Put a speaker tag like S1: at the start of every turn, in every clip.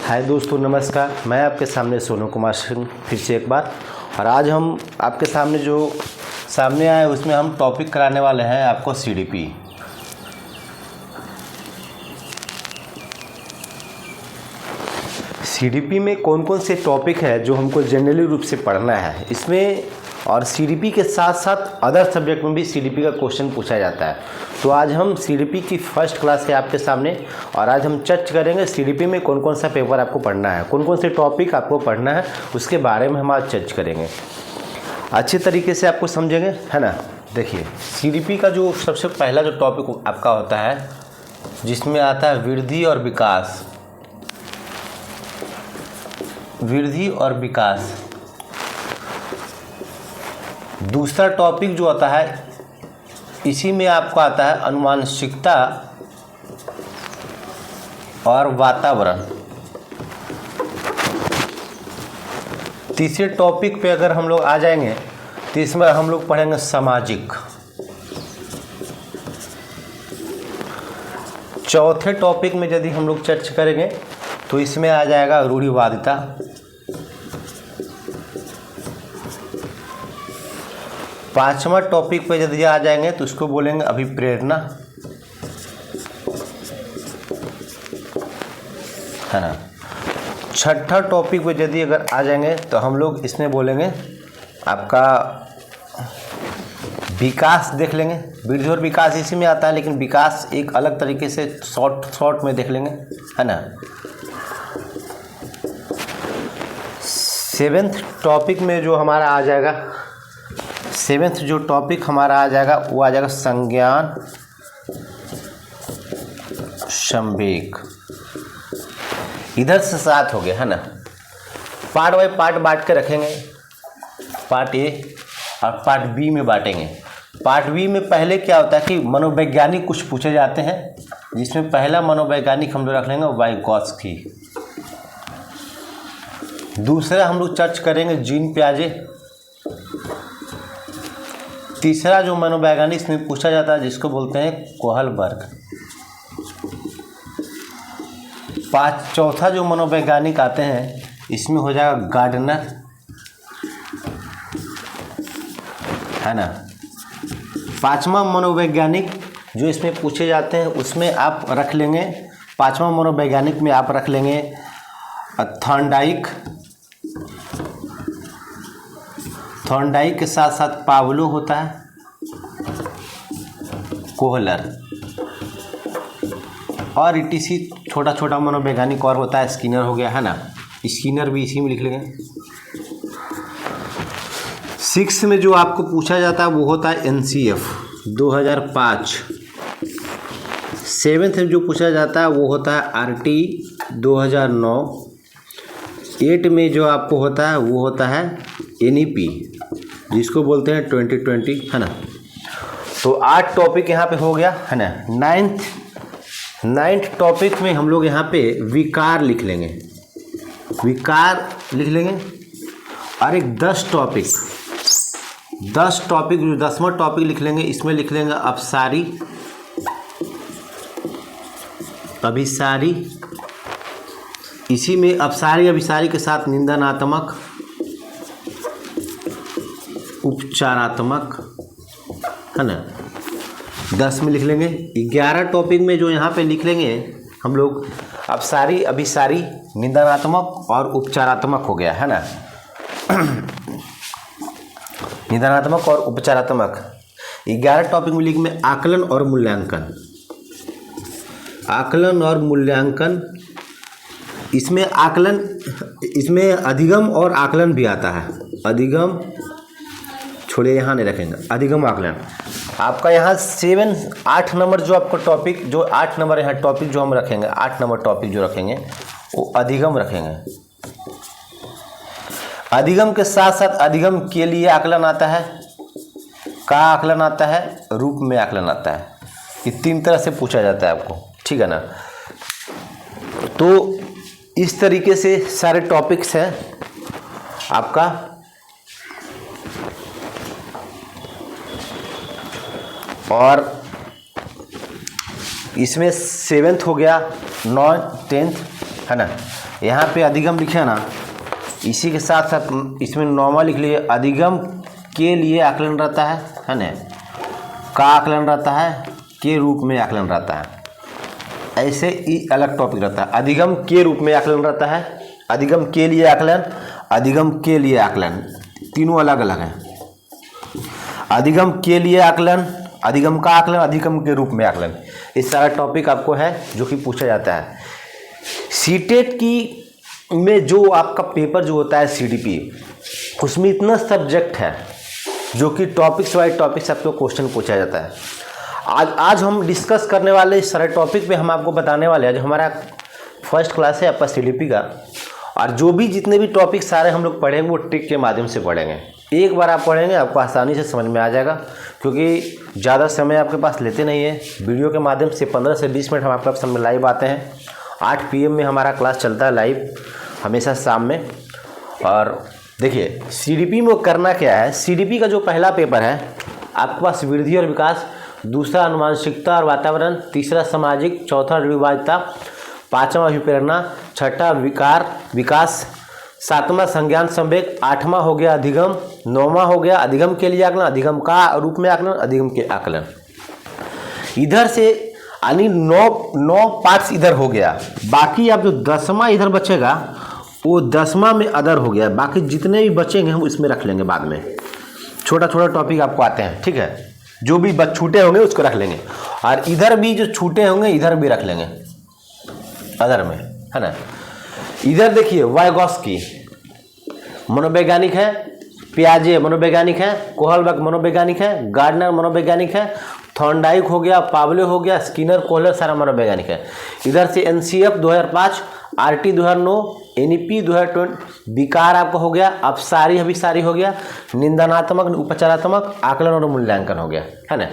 S1: हाय दोस्तों, नमस्कार। मैं आपके सामने सोनू कुमार सिंह फिर से एक बार। और आज हम आपके सामने जो सामने आए उसमें हम टॉपिक कराने वाले हैं आपको सीडीपी। सीडीपी में कौन कौन से टॉपिक है जो हमको जनरली रूप से पढ़ना है इसमें, और सीडीपी के साथ साथ अदर सब्जेक्ट में भी सीडीपी का क्वेश्चन पूछा जाता है। तो आज हम सीडीपी की फर्स्ट क्लास है आपके सामने, और आज हम चर्चा करेंगे सीडीपी में कौन कौन सा पेपर आपको पढ़ना है, कौन कौन से टॉपिक आपको पढ़ना है, उसके बारे में हम आज चर्चा करेंगे। अच्छे तरीके से आपको समझेंगे, है ना। देखिए, सीडीपी का जो सबसे पहला जो टॉपिक आपका होता है जिसमें आता है वृद्धि और विकास। वृद्धि और विकास। दूसरा टॉपिक जो आता है इसी में आपको आता है अनुवांशिकता और वातावरण। तीसरे टॉपिक पे अगर हम लोग आ जाएंगे तो इसमें हम लोग पढ़ेंगे सामाजिक। चौथे टॉपिक में यदि हम लोग चर्चा करेंगे तो इसमें आ जाएगा रूढ़िवादिता। पांचवा टॉपिक पे यदि आ जाएंगे तो उसको बोलेंगे अभिप्रेरणा, है ना। छठा टॉपिक पे यदि अगर आ जाएंगे तो हम लोग इसमें बोलेंगे आपका विकास देख लेंगे। वृद्धि और विकास इसी में आता है, लेकिन विकास एक अलग तरीके से शॉर्ट में देख लेंगे, है ना। सेवेंथ टॉपिक में जो हमारा आ जाएगा, सेवेंथ जो टॉपिक हमारा आ जाएगा वो आ जाएगा संज्ञान संवेग। इधर से 7 हो गया, है ना। पार्ट बाय पार्ट बांट के रखेंगे, पार्ट ए और पार्ट बी में बांटेंगे। पार्ट बी में पहले क्या होता है कि मनोवैज्ञानिक कुछ पूछे जाते हैं, जिसमें पहला मनोवैज्ञानिक हम लोग रख लेंगे वाइगॉत्स्की। दूसरा हम लोग चर्चा करेंगे जीन पियाजे। तीसरा जो मनोवैज्ञानिक इसमें पूछा जाता है जिसको बोलते हैं कोहलबर्ग। चौथा जो मनोवैज्ञानिक आते हैं इसमें हो जाएगा गार्डनर, है ना। पांचवा मनोवैज्ञानिक जो इसमें पूछे जाते हैं उसमें आप रख लेंगे, पांचवा मनोवैज्ञानिक में आप रख लेंगे थॉर्नडाइक। थॉर्नडाइक के साथ साथ पावलो होता है, कोहलर, और इटीसी छोटा छोटा मनोवैज्ञानिक और होता है, स्किनर हो गया, है ना। स्किनर भी इसी में लिख लेंगे। 6 में जो आपको पूछा जाता है वो होता है एनसीएफ 2005। 7th में जो पूछा जाता है वो होता है आरटी 2009। 8 में जो आपको होता है वो होता है एनईपी जिसको बोलते हैं 2020, है ना। तो 8 टॉपिक यहाँ पे हो गया, है ना। 9th टॉपिक में हम लोग यहाँ पे विकार लिख लेंगे, विकार लिख लेंगे। और एक 10 टॉपिक जो 10वां टॉपिक लिख लेंगे, इसमें लिख लेंगे अपसारी, अभिसारी। इसी में अपसारी अभिसारी के साथ निंदनात्मक, उपचारात्मक, है ना। 10 में लिख लेंगे। 11 टॉपिक में जो यहाँ पे लिख लेंगे हम लोग अपसारी अभिसारी निंदनात्मक और उपचारात्मक हो गया, है ना। निंदनात्मक और उपचारात्मक। 11 टॉपिक में लिखेंगे आकलन और मूल्यांकन। आकलन और मूल्यांकन, इसमें आकलन, इसमें अधिगम और आकलन भी आता है। अधिगम छोड़िए, यहाँ नहीं रखेंगे, अधिगम आकलन। आपका यहाँ 8 नंबर जो आपका टॉपिक, जो 8 नंबर यहाँ टॉपिक जो हम रखेंगे, 8 नंबर टॉपिक जो रखेंगे वो अधिगम रखेंगे। अधिगम के साथ साथ अधिगम के लिए आकलन आता है, का आकलन आता है, रूप में आकलन आता है। ये 3 तरह से पूछा जाता है आपको, ठीक है ना। तो इस तरीके से सारे टॉपिक्स हैं आपका। और इसमें 7th हो गया, 9th 10th, है ना। यहाँ पे अधिगम लिखे ना, इसी के साथ साथ इसमें नॉर्मल लिख लिए, अधिगम के लिए आकलन रहता है ना, का आकलन रहता है, के रूप में आकलन रहता है। ऐसे ही अलग टॉपिक रहता है। अधिगम के रूप में आकलन रहता है, अधिगम के लिए आकलन, अधिगम के लिए आकलन, तीनों अलग अलग हैं। अधिगम के लिए आकलन, अधिगम का आकलन, अधिगम के रूप में आकलन, इस सारा टॉपिक आपको है जो कि पूछा जाता है। सीटेट की में जो आपका पेपर जो होता है सीडीपी, उसमें इतना सब्जेक्ट है जो कि टॉपिक्स वाइज टॉपिक्स आपको क्वेश्चन पूछा जाता है। आज हम डिस्कस करने वाले इस सारे टॉपिक पे हम आपको बताने वाले हैं, जो हमारा फर्स्ट क्लास है आपका सीडीपी का, और जो भी जितने भी टॉपिक सारे हम लोग पढ़ेंगे वो ट्रिक के माध्यम से पढ़ेंगे। एक बार आप पढ़ेंगे आपको आसानी से समझ में आ जाएगा, क्योंकि ज़्यादा समय आपके पास लेते नहीं है। वीडियो के माध्यम से 15 से 20 मिनट हम आपके सामने लाइव आते हैं। 8 PM में हमारा क्लास चलता है लाइव, हमेशा शाम में। और देखिए सीडीपी में करना क्या है, सीडीपी का जो पहला पेपर है आपके पास वृद्धि और विकास, दूसरा अनुवांशिकता और वातावरण, तीसरा सामाजिक, चौथा ऋवायता, पाँचवा अभिप्रेरणा, छठा विकास, सातवां संज्ञान संवेग, आठवां हो गया अधिगम, नौवां हो गया अधिगम के लिए आकलन, अधिगम का रूप में आकलन, अधिगम के आकलन। इधर से यानी 9 पार्ट्स इधर हो गया। बाकी अब जो 10वां इधर बचेगा वो 10वां में अदर हो गया। बाकी जितने भी बचेंगे हम इसमें रख लेंगे बाद में। छोटा छोटा टॉपिक आपको आते हैं, ठीक है। जो भी छूटे होंगे उसको रख लेंगे, और इधर भी जो छूटे होंगे इधर भी रख लेंगे अदर में, है ना। इधर देखिए वाइगॉस्की मनोवैज्ञानिक है, पियाजे मनोवैज्ञानिक है, कोहलबर्ग मनोवैज्ञानिक है, गार्डनर मनोवैज्ञानिक है, थॉर्नडाइक हो गया, पावले हो गया, स्किनर, कोहलर सारा मनोवैज्ञानिक है। इधर से एनसीएफ 2005, आरटी 2009, एनईपी 2020, विकार आपका हो गया, अपसारी अभिसारी हो गया, निंदनात्मक, उपचारात्मक, आकलन और मूल्यांकन हो गया, है ना।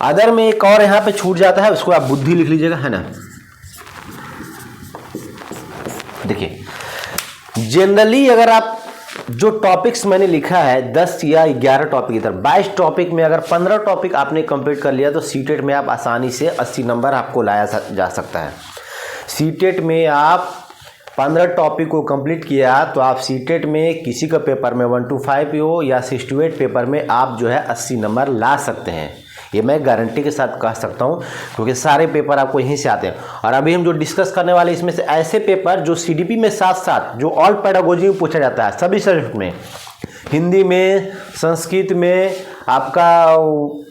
S1: अदर में एक और यहाँ पे छूट जाता है, उसको आप बुद्धि लिख लीजिएगा, है ना। देखिए जनरली अगर आप जो टॉपिक्स मैंने लिखा है 10 या 11 टॉपिक, इधर 22 टॉपिक में अगर 15 टॉपिक आपने कंप्लीट कर लिया तो सीटेट में आप आसानी से 80 नंबर आपको लाया जा सकता है। सीटेट में आप 15 टॉपिक को कंप्लीट किया तो आप सीटेट में किसी का पेपर में 125 हो या 68 पेपर में आप जो है 80 नंबर ला सकते हैं। ये मैं गारंटी के साथ कह सकता हूँ, क्योंकि सारे पेपर आपको यहीं से आते हैं। और अभी हम जो डिस्कस करने वाले इसमें से ऐसे पेपर जो सीडीपी में साथ साथ जो ऑल पेडागोजी में पूछा जाता है, सभी सब्जेक्ट में, हिंदी में, संस्कृत में, आपका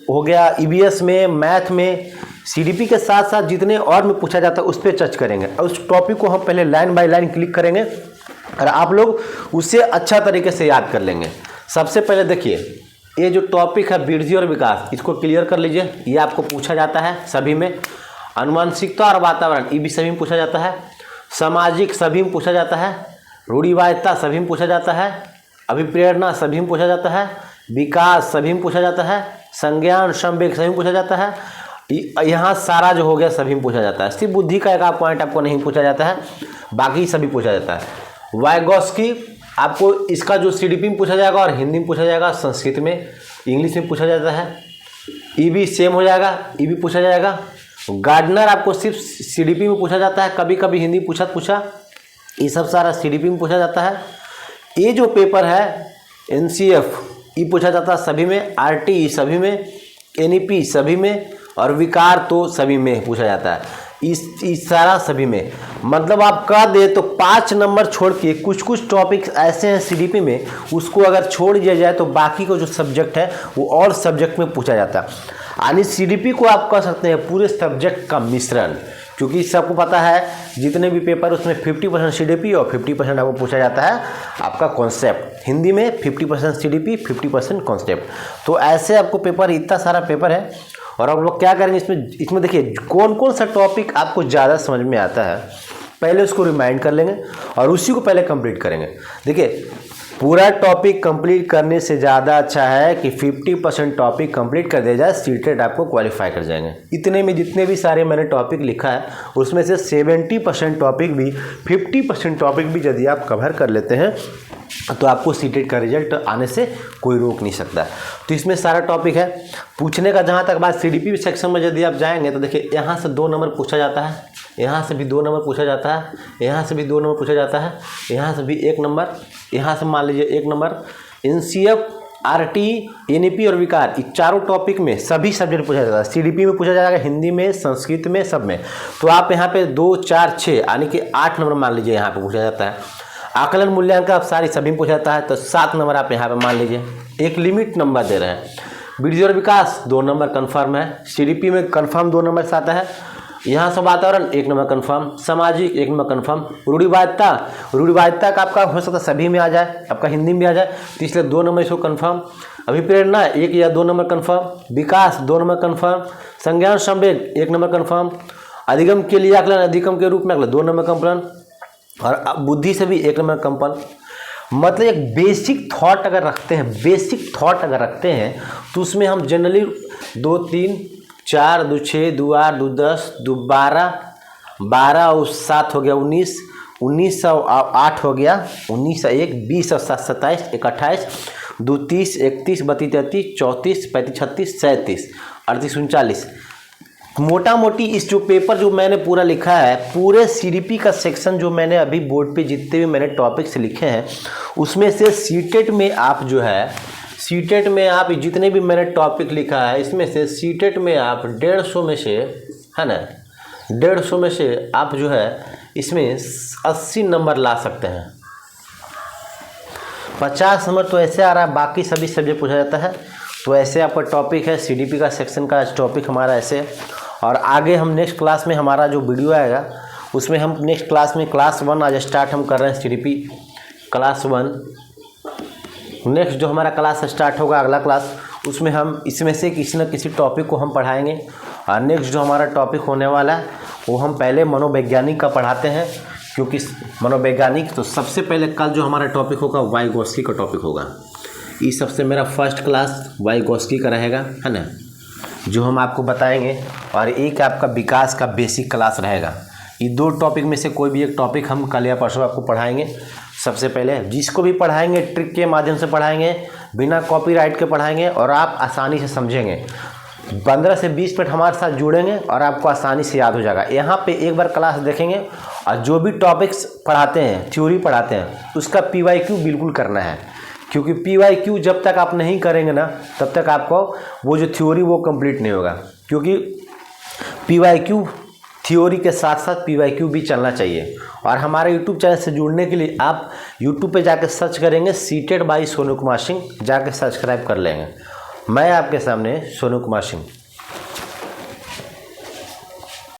S1: हो गया ईवीएस में, मैथ में, सीडीपी के साथ साथ जितने और में पूछा जाता है उस पर टच करेंगे। और उस टॉपिक को हम पहले लाइन बाय लाइन क्लिक करेंगे और आप लोग उसे अच्छा तरीके से याद कर लेंगे। सबसे पहले देखिए ये जो टॉपिक है वृद्धि और विकास, इसको क्लियर कर लीजिए। ये आपको पूछा जाता है सभी में। अनुवांशिकता और वातावरण ये भी सभी में पूछा जाता है। सामाजिक सभी में पूछा जाता है। रूढ़िवादिता सभी में पूछा जाता है। अभिप्रेरणा सभी में पूछा जाता है। विकास सभी में पूछा जाता है। संज्ञान संवेग सभी में पूछा जाता है। यहाँ सारा जो हो गया सभी में पूछा जाता है। सिर्फ बुद्धि का एक आध पॉइंट आपको नहीं पूछा जाता है, बाकी सभी पूछा जाता है। वाइगॉस्की आपको इसका जो सीडीपी में पूछा जाएगा और हिंदी में पूछा जाएगा, संस्कृत में, इंग्लिश में पूछा जाता है। ईबी सेम हो जाएगा, ईबी पूछा जाएगा। गार्डनर आपको सिर्फ सीडीपी में पूछा जाता है, कभी कभी हिंदी पूछा, ये सब सारा सीडीपी में पूछा जाता है। ये जो पेपर है एनसीएफ ये पूछा जाता है सभी में, आरटी सभी में, एनईपी सभी में, और विकार तो सभी में पूछा जाता है। इस सारा सभी में, मतलब आप कह दे तो 5 नंबर छोड़ के कुछ टॉपिक्स ऐसे हैं सीडीपी में, उसको अगर छोड़ दिया जाए तो बाकी को जो सब्जेक्ट है वो और सब्जेक्ट में पूछा जाता है। यानी सीडीपी को आप कह सकते हैं पूरे सब्जेक्ट का मिश्रण, क्योंकि सबको पता है जितने भी पेपर उसमें 50% सीडीपी और 50% आपको पूछा जाता है आपका कॉन्सेप्ट। हिंदी में 50% सीडीपी 50% कॉन्सेप्ट। तो ऐसे आपको पेपर, इतना सारा पेपर है। और आप लोग क्या करेंगे इसमें देखिए कौन कौन सा टॉपिक आपको ज़्यादा समझ में आता है, पहले उसको रिमाइंड कर लेंगे और उसी को पहले कंप्लीट करेंगे। देखिए पूरा टॉपिक कंप्लीट करने से ज़्यादा अच्छा है कि 50% टॉपिक कंप्लीट कर दिया जाए, सीटेट आपको क्वालिफाई कर जाएंगे। इतने में जितने भी सारे मैंने टॉपिक लिखा है उसमें से 70% टॉपिक भी, 50% टॉपिक भी यदि आप कवर कर लेते हैं तो आपको सीटेट का रिजल्ट आने से कोई रोक नहीं सकता। तो इसमें सारा टॉपिक है। पूछने का जहाँ तक बात सीडीपी सेक्शन में यदि आप जाएंगे तो देखिए यहाँ से 2 नंबर पूछा जाता है, यहाँ से भी 2 नंबर पूछा जाता है, यहाँ से भी 2 नंबर पूछा जाता है, यहाँ से भी 1 नंबर, यहाँ से मान लीजिए 1 नंबर। NCF, RT, NEP और विकार, ये चारों टॉपिक में सभी सब्जेक्ट पूछा जाता है। CDP में पूछा जाएगा, हिंदी में, संस्कृत में, सब में। तो आप यहाँ पे 2, 4, 6 यानी कि 8 नंबर मान लीजिए यहाँ पे पूछा जाता है। आकलन मूल्यांकन आप सारी सभी में पूछा जाता है, तो 7 नंबर आप यहाँ पे मान लीजिए, एक लिमिट नंबर दे रहे हैं। वृद्धि और विकास 2 नंबर कन्फर्म है, CDP में कन्फर्म 2 नंबर से आता है। यहाँ से वातावरण 1 नंबर कन्फर्म, सामाजिक 1 नंबर कन्फर्म। रूढ़िवादिता का आपका हो सकता है सभी में आ जाए, आपका हिंदी में आ जाए, तो इसलिए 2 नंबर इसको कन्फर्म। अभिप्रेरणा 1 या 2 नंबर कन्फर्म, विकास 2 नंबर कन्फर्म, संज्ञान संवेग 1 नंबर कन्फर्म, अधिगम के लिए आकलन, अधिगम के रूप में आकलन 2 नंबर कन्फर्म, और बुद्धि से भी 1 नंबर कन्फर्म। मतलब एक बेसिक थॉट अगर रखते हैं तो उसमें हम जनरली 2, 3, 4, 2, 6, 2, 8, 2, 10, 2, 12, 12 और 7 हो गया 19, 19 और 8 हो गया 19 और 1, 20 और 7, 27, 1, 28, 2, 30, 31, 32, 33, 34, 35, 36, 37, 38, 39। मोटा मोटी इस जो पेपर जो मैंने पूरा लिखा है, पूरे CDP का सेक्शन जो मैंने अभी बोर्ड पे जितने भी मैंने टॉपिक्स लिखे हैं, उसमें से सीटेट में आप जो है, सीटेट में आप जितने भी मैंने टॉपिक लिखा है, इसमें से सीटेट में आप 150 में से, है ना, 150 में से आप जो है इसमें 80 नंबर ला सकते हैं। 50 नंबर तो ऐसे आ रहा है, बाकी सभी सब्जेक्ट पूछा जाता है। तो ऐसे आपका टॉपिक है, CDP का सेक्शन का टॉपिक हमारा ऐसे। और आगे हम नेक्स्ट क्लास में हमारा जो वीडियो आएगा उसमें हम नेक्स्ट क्लास में क्लास 1 आज स्टार्ट हम कर रहे हैं, CDP क्लास 1। नेक्स्ट जो हमारा क्लास स्टार्ट होगा अगला क्लास, उसमें हम इसमें से किसी न किसी टॉपिक को हम पढ़ाएंगे। और नेक्स्ट जो हमारा टॉपिक होने वाला है वो हम पहले मनोवैज्ञानिक का पढ़ाते हैं, क्योंकि मनोवैज्ञानिक तो सबसे पहले कल जो हमारा टॉपिक होगा वाइगोत्स्की का टॉपिक होगा। ये सबसे मेरा फर्स्ट क्लास वाइगोत्स्की का रहेगा, है ना, जो हम आपको बताएंगे। और एक आपका विकास का बेसिक क्लास रहेगा। ये 2 टॉपिक में से कोई भी एक टॉपिक हम कल या परसों आपको पढ़ाएंगे। सबसे पहले जिसको भी पढ़ाएंगे ट्रिक के माध्यम से पढ़ाएंगे, बिना कॉपीराइट के पढ़ाएंगे, और आप आसानी से समझेंगे। 15 से 20 मिनट हमारे साथ जुड़ेंगे और आपको आसानी से याद हो जाएगा। यहाँ पे एक बार क्लास देखेंगे और जो भी टॉपिक्स पढ़ाते हैं, थ्योरी पढ़ाते हैं, उसका PYQ बिल्कुल करना है, क्योंकि PYQ जब तक आप नहीं करेंगे ना, तब तक आपको वो जो थ्योरी वो कंप्लीट नहीं होगा। क्योंकि PYQ थ्योरी के साथ साथ PYQ भी चलना चाहिए। और हमारे YouTube चैनल से जुड़ने के लिए आप YouTube पे जाकर सर्च करेंगे सीटेट बाय सोनू कुमार सिंह, जाकर सब्सक्राइब कर लेंगे। मैं आपके सामने सोनू कुमार सिंह।